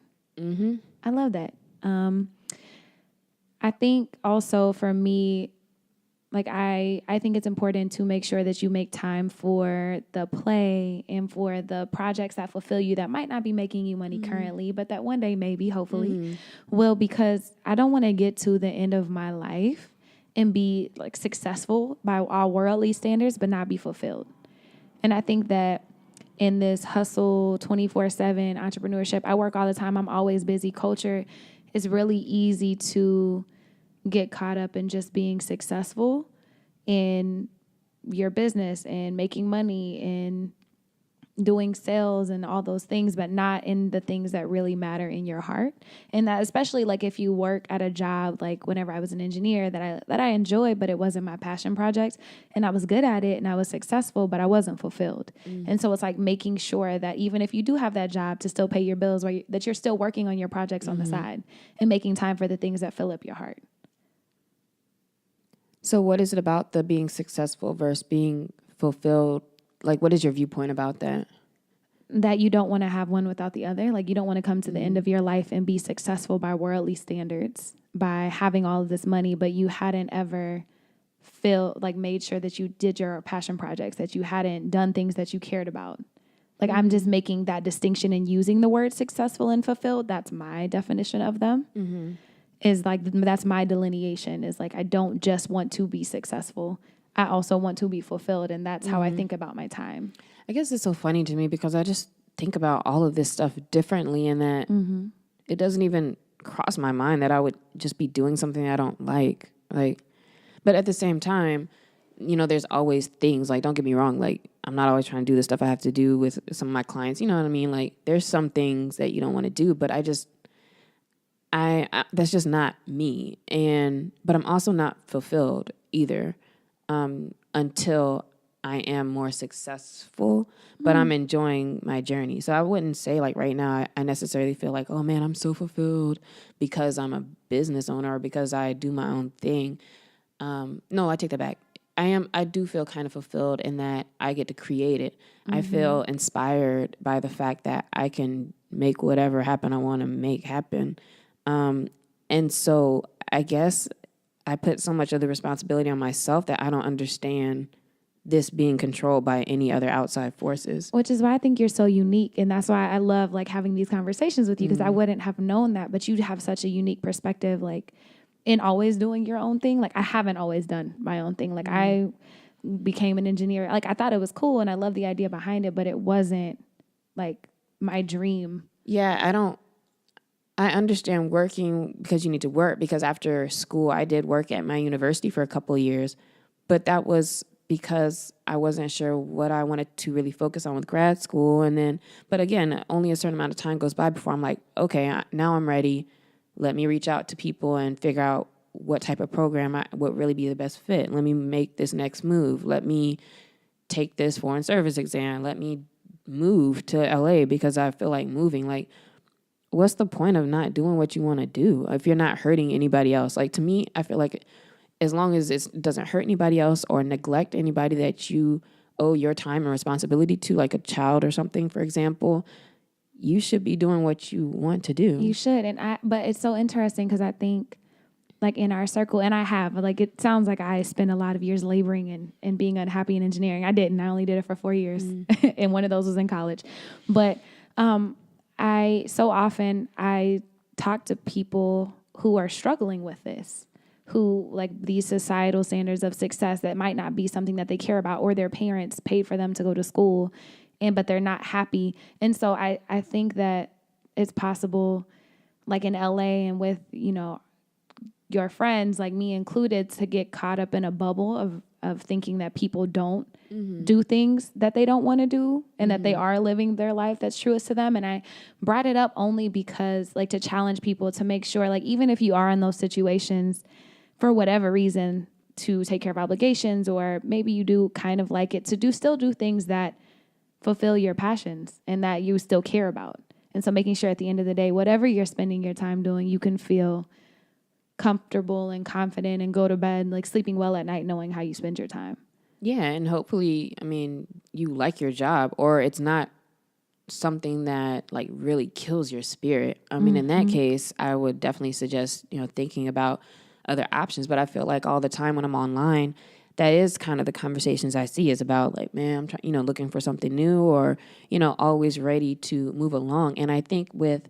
I love that. I think also for me, like I think it's important to make sure that you make time for the play and for the projects that fulfill you that might not be making you money currently, but that one day maybe, hopefully, will, because I don't want to get to the end of my life and be like successful by all worldly standards, but not be fulfilled. And I think that in this hustle 24/7 entrepreneurship, I work all the time, I'm always busy culture, it's really easy to get caught up in just being successful in your business and making money and doing sales and all those things, but not in the things that really matter in your heart. And that, especially like if you work at a job, like whenever I was an engineer that I enjoyed, but it wasn't my passion project, and I was good at it and I was successful, but I wasn't fulfilled. And so it's like making sure that even if you do have that job to still pay your bills, that you're still working on your projects on the side and making time for the things that fill up your heart. So what is it about the being successful versus being fulfilled? Like, what is your viewpoint about that? That you don't want to have one without the other. Like, you don't want to come to the end of your life and be successful by worldly standards, by having all of this money, but you hadn't ever made sure that you did your passion projects, that you hadn't done things that you cared about. Like, I'm just making that distinction and using the word successful and fulfilled. That's my definition of them. Is like, that's my delineation, is like, I don't just want to be successful. I also want to be fulfilled. And that's how I think about my time. I guess it's so funny to me because I just think about all of this stuff differently, and that it doesn't even cross my mind that I would just be doing something I don't like. But at the same time, there's always things, like, don't get me wrong, like, I'm not always trying to do the stuff I have to do with some of my clients. You know what I mean? Like, there's some things that you don't want to do, but I that's just not me. But I'm also not fulfilled either until I am more successful, but I'm enjoying my journey. So I wouldn't say like right now I necessarily feel like, oh man, I'm so fulfilled because I'm a business owner or because I do my own thing. No, I take that back. I do feel kind of fulfilled in that I get to create it. I feel inspired by the fact that I can make whatever happen I want to make happen. And so I guess I put so much of the responsibility on myself that I don't understand this being controlled by any other outside forces. Which is why I think you're so unique. And that's why I love like having these conversations with you, because I wouldn't have known that, but you have such a unique perspective, like in always doing your own thing. Like I haven't always done my own thing. Like I became an engineer. Like I thought it was cool and I love the idea behind it, but it wasn't like my dream. Yeah, I understand working because you need to work, because after school I did work at my university for a couple of years, but that was because I wasn't sure what I wanted to really focus on with grad school. And then, but again, only a certain amount of time goes by before I'm like, okay, now I'm ready. Let me reach out to people and figure out what type of program would really be the best fit. Let me make this next move. Let me take this foreign service exam. Let me move to LA because I feel like moving. Like, what's the point of not doing what you want to do if you're not hurting anybody else? Like, to me, I feel like as long as it doesn't hurt anybody else or neglect anybody that you owe your time and responsibility to, like a child or something, for example, you should be doing what you want to do. You should. But it's so interesting because I think like in our circle, and I have, like, it sounds like I spent a lot of years laboring and being unhappy in engineering. I didn't. I only did it for 4 years. And one of those was in college. But so often I talk to people who are struggling with this, who like these societal standards of success that might not be something that they care about, or their parents paid for them to go to school but they're not happy. And so I think that it's possible, like in LA and with, your friends, like me included, to get caught up in a bubble of thinking that people don't do things that they don't want to do and that they are living their life that's truest to them. And I brought it up only because, like, to challenge people to make sure, like, even if you are in those situations for whatever reason, to take care of obligations, or maybe you do kind of like it, to still do things that fulfill your passions and that you still care about. And so making sure at the end of the day, whatever you're spending your time doing, you can feel comfortable and confident and go to bed, like sleeping well at night, knowing how you spend your time. Yeah, and hopefully, I mean, you like your job, or it's not something that like really kills your spirit. I mean, in that case, I would definitely suggest, thinking about other options. But I feel like all the time when I'm online, that is kind of the conversations I see, is about like, man, I'm trying, looking for something new, or, always ready to move along. And I think with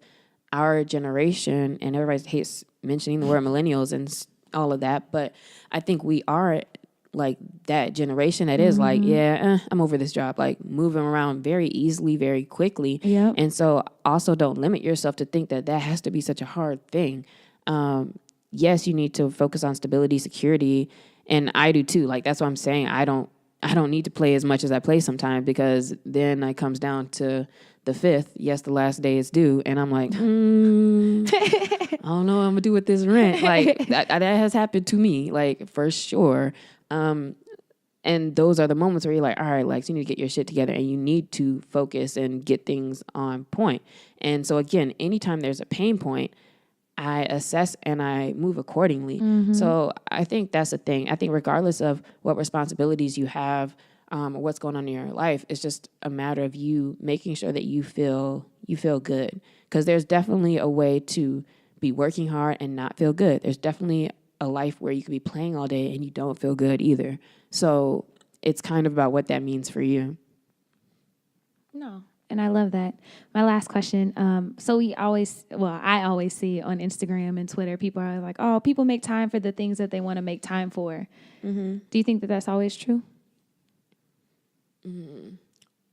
our generation, and everybody hates mentioning the word millennials and all of that, but I think we are like that generation that is like, I'm over this job, like moving around very easily, very quickly. Yep. And so also don't limit yourself to think that has to be such a hard thing. Yes, you need to focus on stability, security, and I do too. Like, that's what I'm saying. I don't need to play as much as I play sometimes, because then it comes down to the 5th. Yes, the last day is due. And I'm like, I don't know what I'm going to do with this rent. Like, that has happened to me, like, for sure. And those are the moments where you're like, all right, Lex, you need to get your shit together, and you need to focus and get things on point. And so, again, anytime there's a pain point, I assess and I move accordingly. So I think that's the thing. I think regardless of what responsibilities you have, or what's going on in your life, it's just a matter of you making sure that you feel good. Because there's definitely a way to be working hard and not feel good. There's definitely a life where you could be playing all day and you don't feel good either. So it's kind of about what that means for you. No. And I love that. My last question. I always see on Instagram and Twitter, people are like, oh, people make time for the things that they want to make time for. Do you think that that's always true?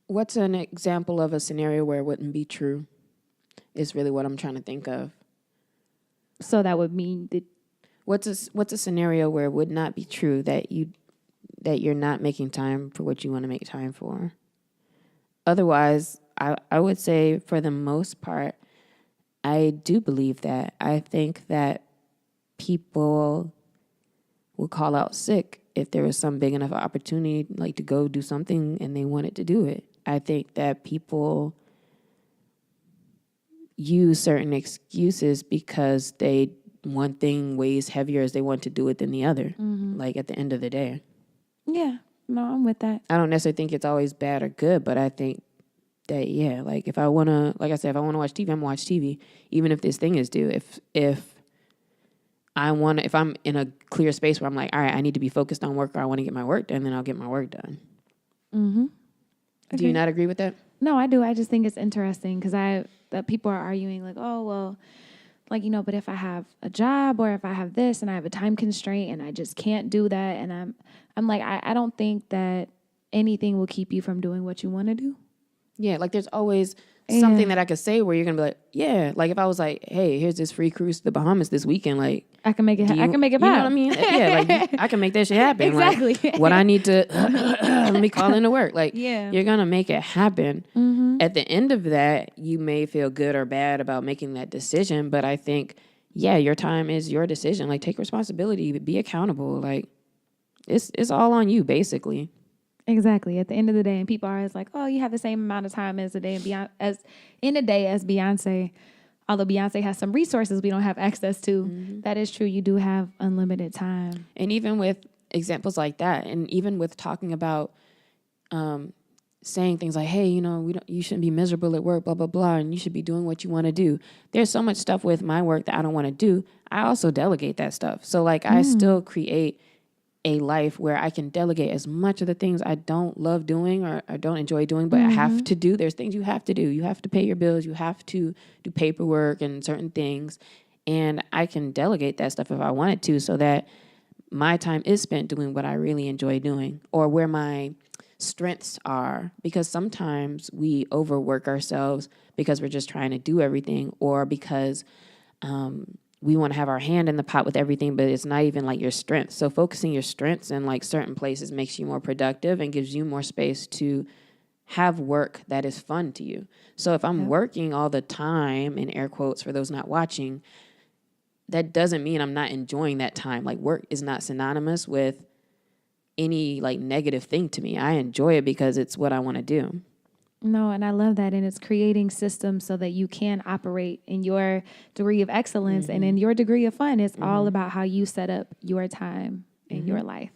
What's an example of a scenario where it wouldn't be true is really what I'm trying to think of. So that would mean that... What's a scenario where it would not be true that you're not making time for what you want to make time for? Otherwise, I would say for the most part, I do believe that. I think that people will call out sick if there was some big enough opportunity, like to go do something and they wanted to do it. I think that people use certain excuses because one thing weighs heavier as they want to do it than the other, like at the end of the day. Yeah, no, I'm with that. I don't necessarily think it's always bad or good, but I think that, like if I want to, like I said, if I want to watch TV, I'm going to watch TV, even if this thing is due. If if I'm in a clear space where I'm like, all right, I need to be focused on work or I want to get my work done, then I'll get my work done. Mm-hmm. Okay. Do you not agree with that? No, I do. I just think it's interesting because that people are arguing like, oh, well, like, but if I have a job or if I have this and I have a time constraint and I just can't do that. And I'm like, I don't think that anything will keep you from doing what you want to do. Yeah, like there's always something that I could say where you're gonna be like, yeah, like if I was like, hey, here's this free cruise to the Bahamas this weekend, like I can make it. I can make it. You know what I mean? Yeah, like I can make that shit happen. Exactly. Like, what I need to let me call into work. Like, you're gonna make it happen. Mm-hmm. At the end of that, you may feel good or bad about making that decision, but I think, yeah, your time is your decision. Like, take responsibility, be accountable. Like, it's all on you, basically. Exactly. At the end of the day, and people are always like, "Oh, you have the same amount of time as a day as Beyonce." Although Beyonce has some resources we don't have access to, that is true. You do have unlimited time. And even with examples like that, and even with talking about saying things like, "Hey, you shouldn't be miserable at work, blah blah blah, and you should be doing what you want to do." There's so much stuff with my work that I don't want to do. I also delegate that stuff. So like, I still create a life where I can delegate as much of the things I don't love doing or I don't enjoy doing, but I have to do. There's things you have to do. You have to pay your bills. You have to do paperwork and certain things. And I can delegate that stuff if I wanted to so that my time is spent doing what I really enjoy doing or where my strengths are. Because sometimes we overwork ourselves because we're just trying to do everything or because we want to have our hand in the pot with everything, but it's not even like your strengths. So focusing your strengths in like certain places makes you more productive and gives you more space to have work that is fun to you. So if I'm working all the time, in air quotes for those not watching, that doesn't mean I'm not enjoying that time. Like work is not synonymous with any like negative thing to me. I enjoy it because it's what I want to do. No, and I love that. And it's creating systems so that you can operate in your degree of excellence and in your degree of fun. It's all about how you set up your time in your life.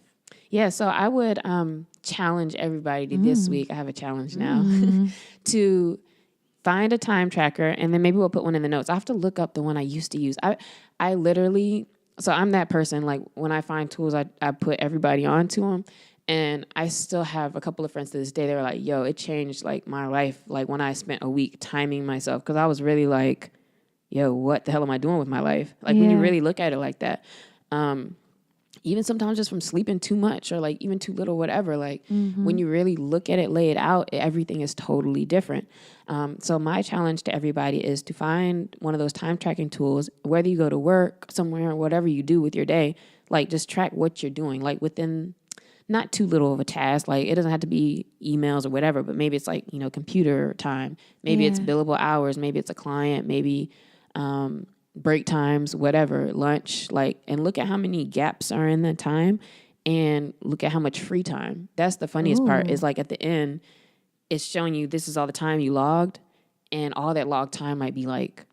Yeah, so I would challenge everybody to this week. I have a challenge now to find a time tracker, and then maybe we'll put one in the notes. I have to look up the one I used to use. I literally, so I'm that person, like when I find tools, I put everybody onto them. And I still have a couple of friends to this day. They were like, yo, it changed like my life. Like when I spent a week timing myself, because I was really like, yo, what the hell am I doing with my life? Like when you really look at it like that, even sometimes just from sleeping too much or like even too little, whatever, like when you really look at it, lay it out, everything is totally different. So my challenge to everybody is to find one of those time tracking tools, whether you go to work somewhere or whatever you do with your day, like just track what you're doing, like within not too little of a task. Like it doesn't have to be emails or whatever, but maybe it's like, computer time. Maybe it's billable hours. Maybe it's a client. Maybe break times, whatever, lunch. Like, and look at how many gaps are in that time and look at how much free time. That's the funniest part is like at the end, it's showing you this is all the time you logged and all that logged time might be like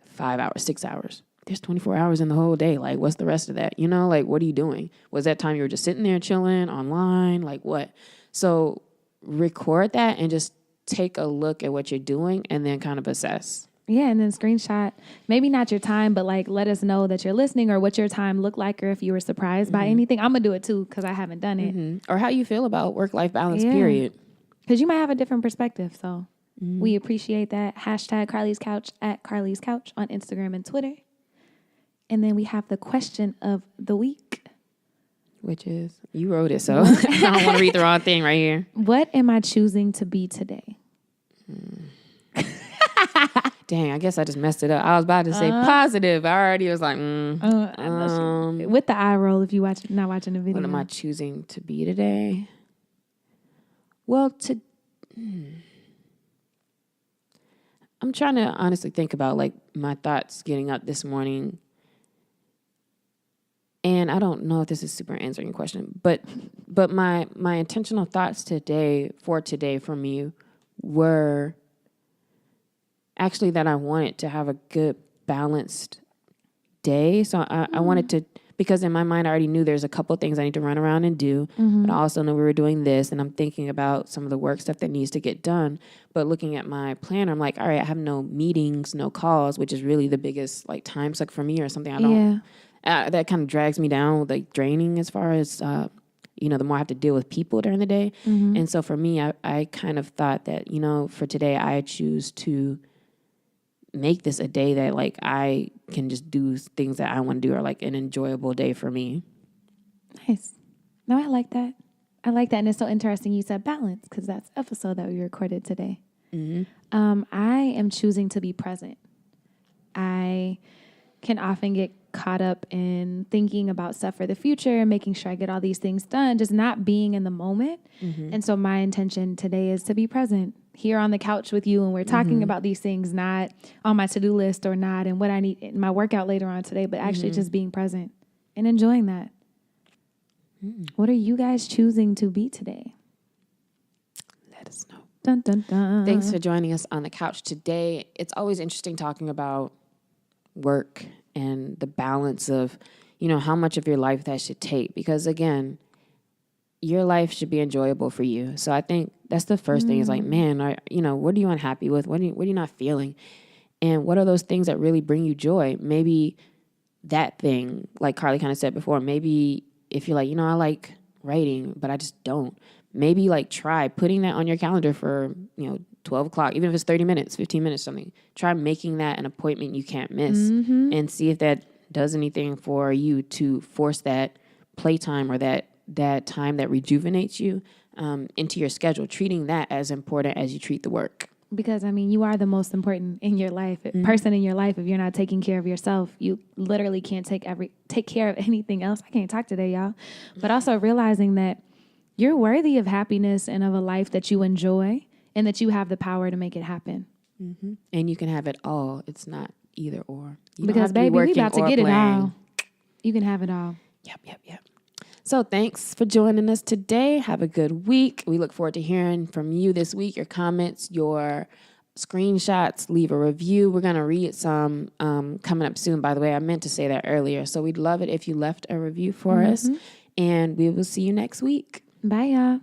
5 hours, 6 hours. There's 24 hours in the whole day. Like, what's the rest of that? Like, what are you doing? Was that time you were just sitting there chilling online? Like, what? So record that and just take a look at what you're doing and then kind of assess. Yeah, and then screenshot, maybe not your time, but like let us know that you're listening or what your time looked like or if you were surprised by anything. I'm going to do it too because I haven't done it. Or how you feel about work-life balance, period. Because you might have a different perspective. So we appreciate that. Hashtag Carlie's Couch at Carlie's Couch on Instagram and Twitter. And then we have the question of the week. Which is, you wrote it, so I don't want to read the wrong thing right here. What am I choosing to be today? Dang, I guess I just messed it up. I was about to say positive. I already was like, with the eye roll if you not watching the video. What am I choosing to be today? Well, I'm trying to honestly think about like my thoughts getting up this morning. And I don't know if this is super answering your question, but my intentional thoughts today for me were actually that I wanted to have a good balanced day. So I wanted to, because in my mind I already knew there's a couple things I need to run around and do, but I also know we were doing this and I'm thinking about some of the work stuff that needs to get done. But looking at my planner, I'm like, all right, I have no meetings, no calls, which is really the biggest like time suck for me or something I don't that kind of drags me down, like draining as far as, the more I have to deal with people during the day. Mm-hmm. And so for me, I kind of thought that, for today, I choose to make this a day that like I can just do things that I want to do, or like an enjoyable day for me. Nice. No, I like that. I like that. And it's so interesting you said balance, because that's the episode that we recorded today. Mm-hmm. I am choosing to be present. I can often get caught up in thinking about stuff for the future and making sure I get all these things done, just not being in the moment. Mm-hmm. And so my intention today is to be present here on the couch with you, and we're talking Mm-hmm. about these things, not on my to-do list or not and what I need in my workout later on today, but actually Mm-hmm. just being present and enjoying that. What are you guys choosing to be today? Let us know. Dun, dun, dun. Thanks for joining us on the couch today. It's always interesting talking about work and the balance of, how much of your life that should take. Because again, your life should be enjoyable for you. So I think that's the first thing is like, man, what are you unhappy with? What are you not feeling? And what are those things that really bring you joy? Maybe that thing, like Carlie kind of said before, maybe if you're like, I like writing, but I just don't. Maybe like try putting that on your calendar for, 12 o'clock, even if it's 30 minutes, 15 minutes, something. Try making that an appointment you can't miss and see if that does anything for you to force that playtime or that time that rejuvenates you into your schedule, treating that as important as you treat the work. Because, you are the most important in your life, person in your life. If you're not taking care of yourself, you literally can't take care of anything else. I can't talk today, y'all. But also realizing that you're worthy of happiness and of a life that you enjoy, and that you have the power to make it happen. Mm-hmm. And you can have it all. It's not either or. Because, baby, we about to get it all. You can have it all. Yep. So thanks for joining us today. Have a good week. We look forward to hearing from you this week, your comments, your screenshots. Leave a review. We're going to read some coming up soon, by the way. I meant to say that earlier. So we'd love it if you left a review for us. And we will see you next week. Bye, y'all.